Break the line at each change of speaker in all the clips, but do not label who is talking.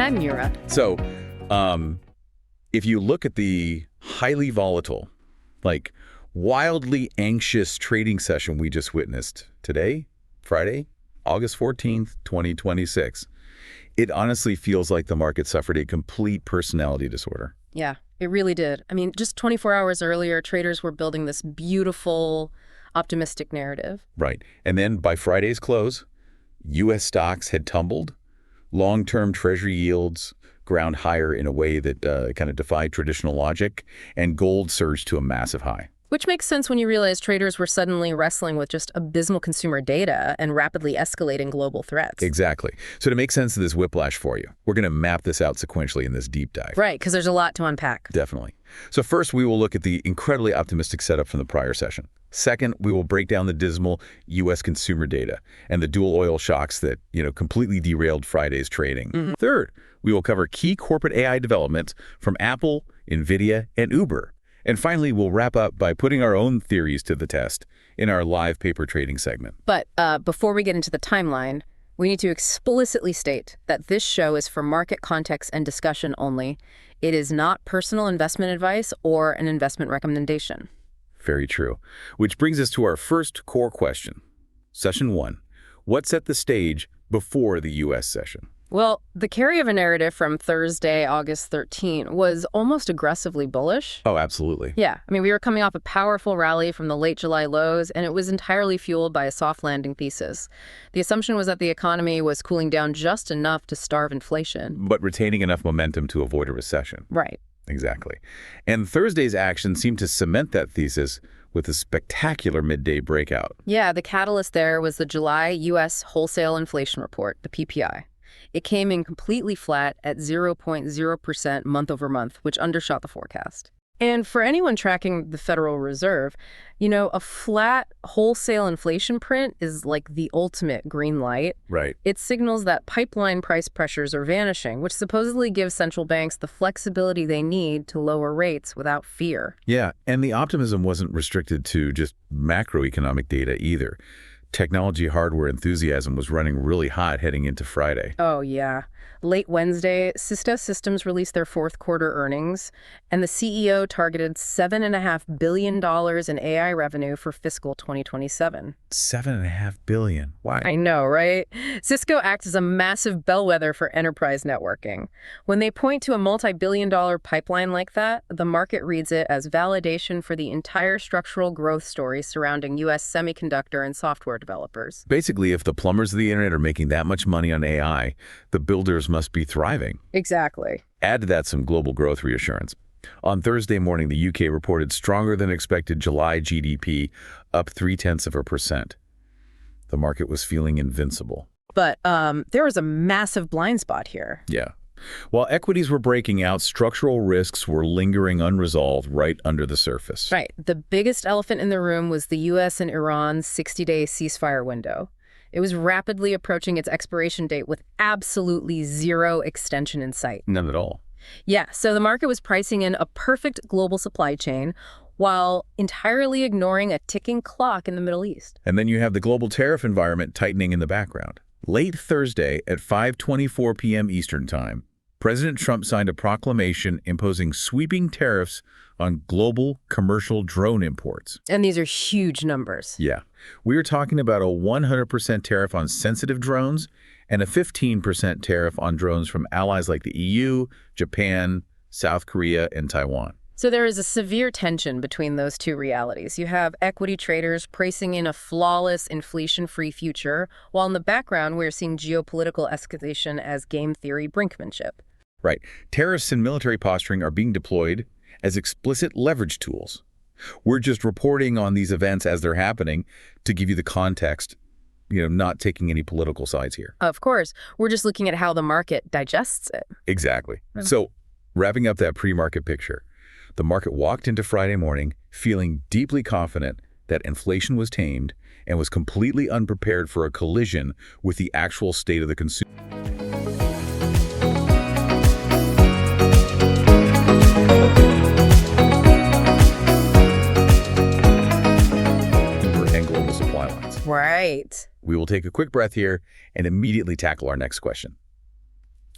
I'm Mira.
So, if you look at the highly volatile, like wildly anxious trading session we just witnessed today, Friday, August 14th, 2026, it honestly feels like the market suffered a complete personality disorder.
Yeah, it really did. I mean, just 24 hours earlier, traders were building this beautiful, optimistic narrative.
Right. And then by Friday's close, U.S. stocks had tumbled. Long-term Treasury yields ground higher in a way that kind of defied traditional logic, and gold surged to a massive high.
Which makes sense when you realize traders were suddenly wrestling with just abysmal consumer data and rapidly escalating global threats.
Exactly. So to make sense of this whiplash for you, we're going to map this out sequentially in this deep dive.
Right, because there's a lot to unpack.
Definitely. So first, we will look at the incredibly optimistic setup from the prior session. Second, we will break down the dismal U.S. consumer data and the dual oil shocks that, completely derailed Friday's trading. Third, we will cover key corporate AI developments from Apple, NVIDIA, and Uber. And finally, we'll wrap up by putting our own theories to the test in our live paper trading segment.
But before we get into the timeline, we need to explicitly state that this show is for market context and discussion only. It is not personal investment advice or an investment recommendation.
Very true. Which brings us to our first core question. Session 1. What set the stage before the U.S. session?
Well, the carryover narrative from Thursday, August 13, was almost aggressively bullish.
Oh, absolutely.
Yeah. I mean, we were coming off a powerful rally from the late July lows, and it was entirely fueled by a soft landing thesis. The assumption was that the economy was cooling down just enough to starve inflation.
But retaining enough momentum to avoid a recession.
Right.
Exactly. And Thursday's action seemed to cement that thesis with a spectacular midday breakout.
Yeah, the catalyst there was the July U.S. wholesale inflation report, the PPI. It came in completely flat at 0.0% month over month, which undershot the forecast. And for anyone tracking the Federal Reserve, a flat wholesale inflation print is like the ultimate green light.
Right.
It signals that pipeline price pressures are vanishing, which supposedly gives central banks the flexibility they need to lower rates without fear.
Yeah, and the optimism wasn't restricted to just macroeconomic data either. Technology hardware enthusiasm was running really hot heading into Friday.
Oh, yeah. Late Wednesday, Systems released their fourth quarter earnings, and the CEO targeted $7.5 billion in AI revenue for fiscal 2027.
$7.5 billion. Why?
I know, right? Cisco acts as a massive bellwether for enterprise networking. When they point to a multi-billion-dollar pipeline like that, the market reads it as validation for the entire structural growth story surrounding U.S. semiconductor and software developers.
Basically, if the plumbers of the internet are making that much money on AI, the builders must be thriving.
Exactly.
Add to that some global growth reassurance. On Thursday morning, the UK reported stronger than expected July GDP, up 0.3%. The market was feeling invincible.
But there was a massive blind spot here.
Yeah. While equities were breaking out, structural risks were lingering unresolved right under the surface.
Right. The biggest elephant in the room was the U.S. and Iran's 60-day ceasefire window. It was rapidly approaching its expiration date with absolutely zero extension in sight.
None at all.
Yeah, so the market was pricing in a perfect global supply chain while entirely ignoring a ticking clock in the Middle East.
And then you have the global tariff environment tightening in the background. Late Thursday at 5:24 p.m. Eastern Time, President Trump signed a proclamation imposing sweeping tariffs on global commercial drone imports.
And these are huge numbers.
Yeah. We are talking about a 100% tariff on sensitive drones and a 15% tariff on drones from allies like the EU, Japan, South Korea, and Taiwan.
So there is a severe tension between those two realities. You have equity traders pricing in a flawless, inflation-free future, while in the background we're seeing geopolitical escalation as game theory brinkmanship.
Right. Tariffs and military posturing are being deployed as explicit leverage tools. We're just reporting on these events as they're happening to give you the context, not taking any political sides here.
Of course. We're just looking at how the market digests it.
Exactly. So, wrapping up that pre-market picture, the market walked into Friday morning feeling deeply confident that inflation was tamed and was completely unprepared for a collision with the actual state of the consumer. And global supply lines.
Right.
We will take a quick breath here and immediately tackle our next question.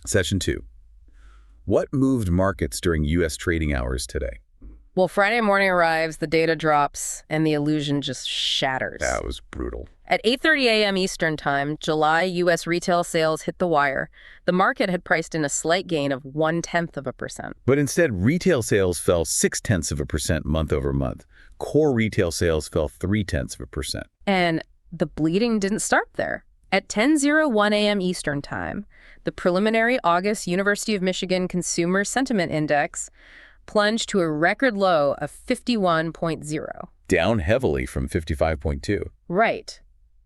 Session 2. What moved markets during U.S. trading hours today?
Well, Friday morning arrives, the data drops, and the illusion just shatters.
That was brutal.
At 8:30 a.m. Eastern Time, July U.S. retail sales hit the wire. The market had priced in a slight gain of 0.1%.
But instead, retail sales fell 0.6% month over month. Core retail sales fell 0.3%.
And the bleeding didn't start there. At 10:01 a.m. Eastern Time, the preliminary August University of Michigan Consumer Sentiment Index plunged to a record low of 51.0.
Down heavily from 55.2.
Right.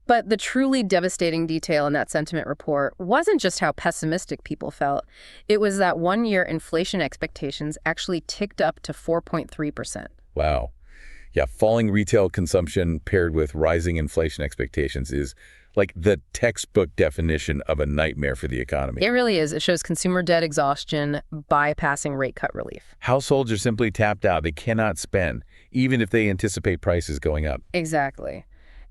But the truly devastating detail in that sentiment report wasn't just how pessimistic people felt. It was that one-year inflation expectations actually ticked up to 4.3%.
Wow. Yeah, falling retail consumption paired with rising inflation expectations is like the textbook definition of a nightmare for the economy.
It really is. It shows consumer debt exhaustion bypassing rate cut relief.
Households are simply tapped out. They cannot spend, even if they anticipate prices going up.
Exactly.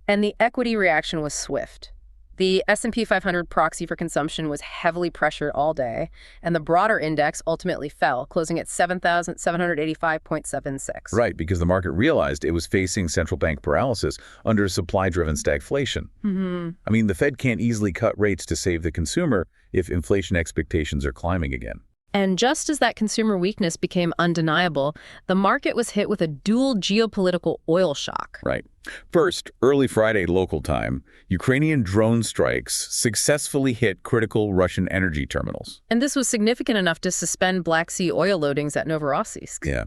And the equity reaction was swift. The S&P 500 proxy for consumption was heavily pressured all day, and the broader index ultimately fell, closing at 7,785.76.
Right, because the market realized it was facing central bank paralysis under supply-driven stagflation. I mean, the Fed can't easily cut rates to save the consumer if inflation expectations are climbing again.
And just as that consumer weakness became undeniable, the market was hit with a dual geopolitical oil shock.
Right. First, early Friday local time, Ukrainian drone strikes successfully hit critical Russian energy terminals.
And this was significant enough to suspend Black Sea oil loadings at Novorossiysk.
Yeah.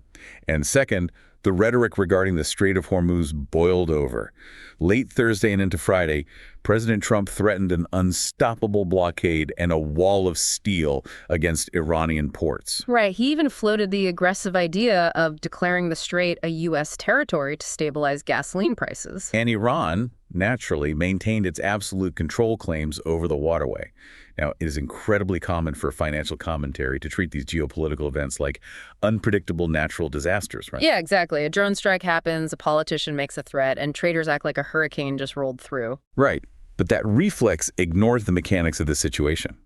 And second, the rhetoric regarding the Strait of Hormuz boiled over. Late Thursday and into Friday, President Trump threatened an unstoppable blockade and a wall of steel against Iranian ports.
Right. He even floated the aggressive idea of declaring the strait a U.S. territory to stabilize gasoline prices.
And Iran, naturally, maintained its absolute control claims over the waterway. Now, it is incredibly common for financial commentary to treat these geopolitical events like unpredictable natural disasters, right?
Yeah, exactly. A drone strike happens, a politician makes a threat, and traders act like a hurricane just rolled through.
Right. But that reflex ignores the mechanics of the situation.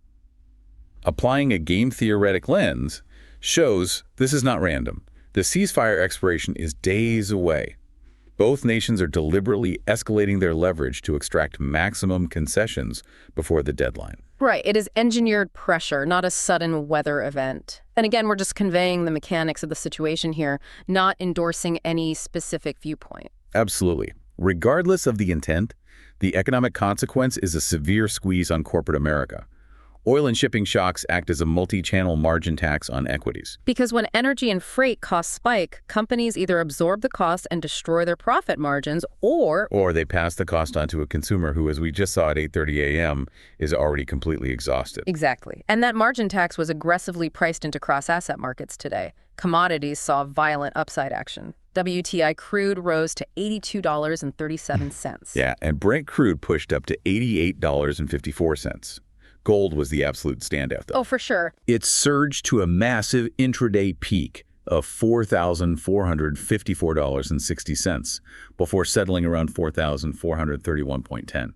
Applying a game-theoretic lens shows this is not random. The ceasefire expiration is days away. Both nations are deliberately escalating their leverage to extract maximum concessions before the deadline.
Right. It is engineered pressure, not a sudden weather event. And again, we're just conveying the mechanics of the situation here, not endorsing any specific viewpoint.
Absolutely. Regardless of the intent, the economic consequence is a severe squeeze on corporate America. Oil and shipping shocks act as a multi-channel margin tax on equities.
Because when energy and freight costs spike, companies either absorb the cost and destroy their profit margins, or
they pass the cost on to a consumer who, as we just saw at 8:30 a.m., is already completely exhausted.
Exactly. And that margin tax was aggressively priced into cross-asset markets today. Commodities saw violent upside action. WTI crude rose to $82.37.
Yeah, and Brent crude pushed up to $88.54. Gold was the absolute standout, though.
Oh, for sure.
It surged to a massive intraday peak of $4,454.60 before settling around $4,431.10.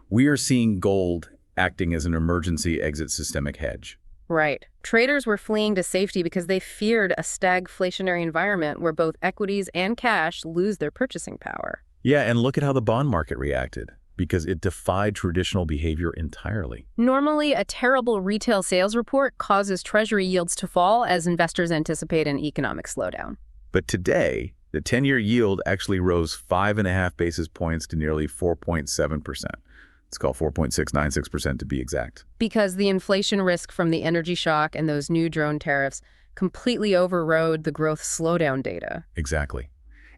We are seeing gold acting as an emergency exit systemic hedge.
Right. Traders were fleeing to safety because they feared a stagflationary environment where both equities and cash lose their purchasing power.
Yeah, and look at how the bond market reacted, because it defied traditional behavior entirely.
Normally, a terrible retail sales report causes Treasury yields to fall as investors anticipate an economic slowdown.
But today, the 10-year yield actually rose 5.5 basis points to nearly 4.7%. It's called 4.696% to be exact.
Because the inflation risk from the energy shock and those new drone tariffs completely overrode the growth slowdown data.
Exactly.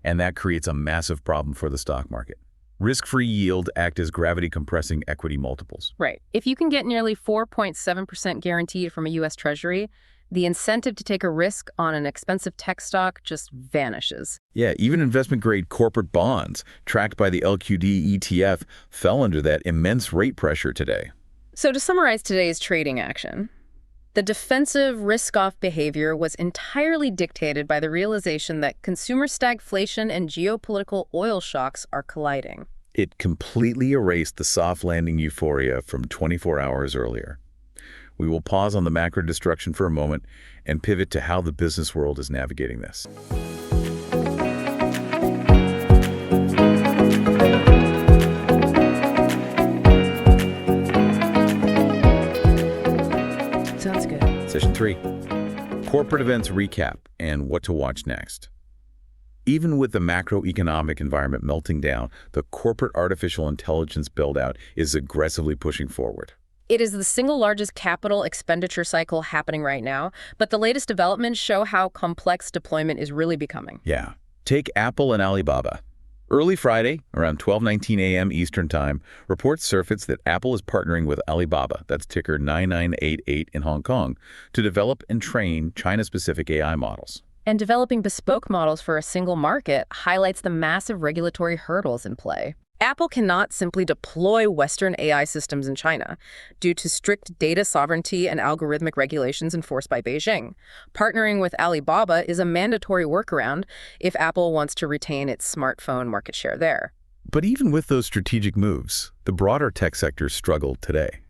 And that creates a massive problem for the stock market. Risk-free yield act as gravity-compressing equity multiples.
Right. If you can get nearly 4.7% guaranteed from a U.S. Treasury, the incentive to take a risk on an expensive tech stock just vanishes.
Yeah, even investment-grade corporate bonds, tracked by the LQD ETF, fell under that immense rate pressure today.
So to summarize today's trading action, the defensive risk-off behavior was entirely dictated by the realization that consumer stagflation and geopolitical oil shocks are colliding.
It completely erased the soft landing euphoria from 24 hours earlier. We will pause on the macro destruction for a moment and pivot to how the business world is navigating this.
Sounds good.
Session 3. Corporate events recap and what to watch next. Even with the macroeconomic environment melting down, the corporate artificial intelligence build-out is aggressively pushing forward.
It is the single largest capital expenditure cycle happening right now, but the latest developments show how complex deployment is really becoming.
Yeah. Take Apple and Alibaba. Early Friday, around 12:19 a.m. Eastern Time, reports surfaced that Apple is partnering with Alibaba, that's ticker 9988 in Hong Kong, to develop and train China-specific AI models.
And developing bespoke models for a single market highlights the massive regulatory hurdles in play. Apple cannot simply deploy Western AI systems in China due to strict data sovereignty and algorithmic regulations enforced by Beijing. Partnering with Alibaba is a mandatory workaround if Apple wants to retain its smartphone market share there.
But even with those strategic moves, the broader tech sector struggled today.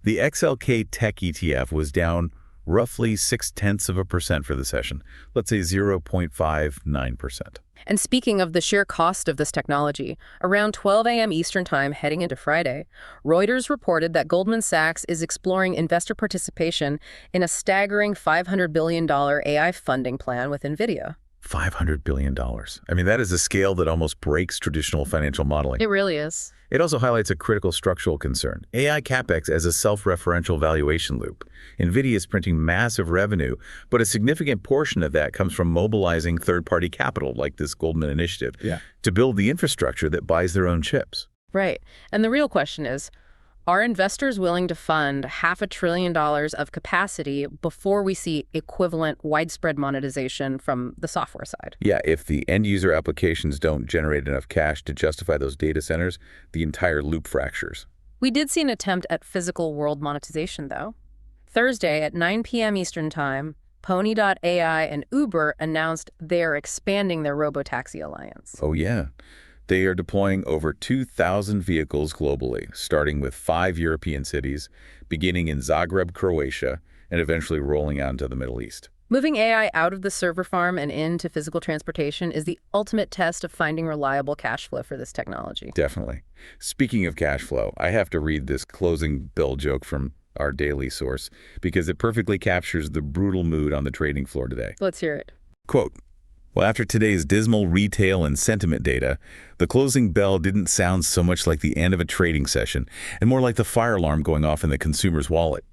The XLK Tech ETF was down roughly 0.6% for the session, let's say 0.59%.
And speaking of the sheer cost of this technology, around 12 a.m. Eastern Time heading into Friday, Reuters reported that Goldman Sachs is exploring investor participation in a staggering $500 billion AI funding plan with NVIDIA.
$500 billion. I mean, that is a scale that almost breaks traditional financial modeling.
It really is.
It also highlights a critical structural concern, AI capex as a self-referential valuation loop. NVIDIA is printing massive revenue, but a significant portion of that comes from mobilizing third-party capital, like this Goldman initiative, to build the infrastructure that buys their own chips.
Right. And the real question is, are investors willing to fund $500 billion of capacity before we see equivalent widespread monetization from the software side?
Yeah, if the end-user applications don't generate enough cash to justify those data centers, the entire loop fractures.
We did see an attempt at physical world monetization, though. Thursday at 9 p.m. Eastern Time, Pony.ai and Uber announced they are expanding their robotaxi alliance.
Oh, yeah. They are deploying over 2,000 vehicles globally, starting with 5 European cities, beginning in Zagreb, Croatia, and eventually rolling out into the Middle East.
Moving AI out of the server farm and into physical transportation is the ultimate test of finding reliable cash flow for this technology.
Definitely. Speaking of cash flow, I have to read this closing bell joke from our daily source because it perfectly captures the brutal mood on the trading floor today.
Let's hear it.
Quote, "Well, after today's dismal retail and sentiment data, the closing bell didn't sound so much like the end of a trading session and more like the fire alarm going off in the consumer's wallet.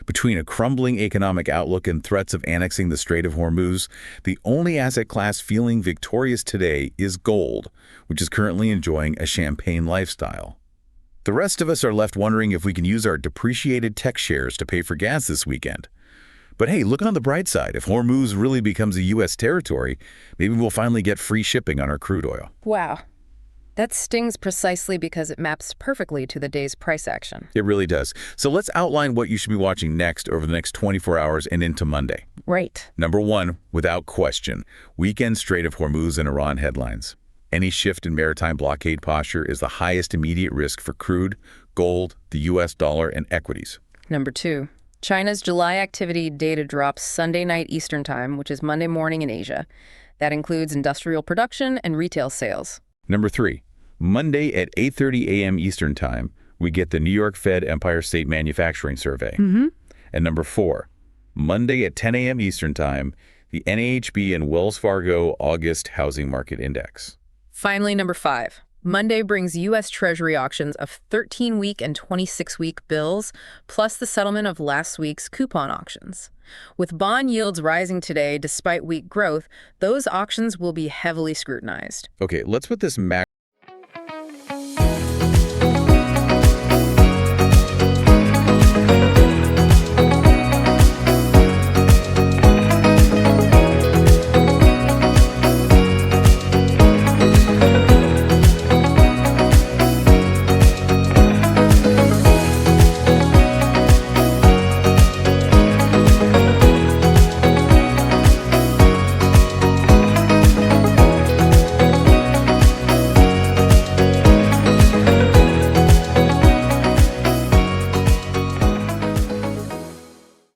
Between a crumbling economic outlook and threats of annexing the Strait of Hormuz, the only asset class feeling victorious today is gold, which is currently enjoying a champagne lifestyle. The rest of us are left wondering if we can use our depreciated tech shares to pay for gas this weekend. But hey, look on the bright side. If Hormuz really becomes a U.S. territory, maybe we'll finally get free shipping on our crude oil."
Wow. That stings precisely because it maps perfectly to the day's price action.
It really does. So let's outline what you should be watching next over the next 24 hours and into Monday.
Right.
Number 1, without question, weekend Strait of Hormuz and Iran headlines. Any shift in maritime blockade posture is the highest immediate risk for crude, gold, the U.S. dollar, and equities.
Number 2. China's July activity data drops Sunday night Eastern Time, which is Monday morning in Asia. That includes industrial production and retail sales.
Number 3, Monday at 8:30 a.m. Eastern Time, we get the New York Fed Empire State Manufacturing Survey. And number 4, Monday at 10 a.m. Eastern Time, the NAHB and Wells Fargo August Housing Market Index.
Finally, number 5. Monday brings U.S. Treasury auctions of 13-week and 26-week bills, plus the settlement of last week's coupon auctions. With bond yields rising today despite weak growth, those auctions will be heavily scrutinized.
Okay, let's put this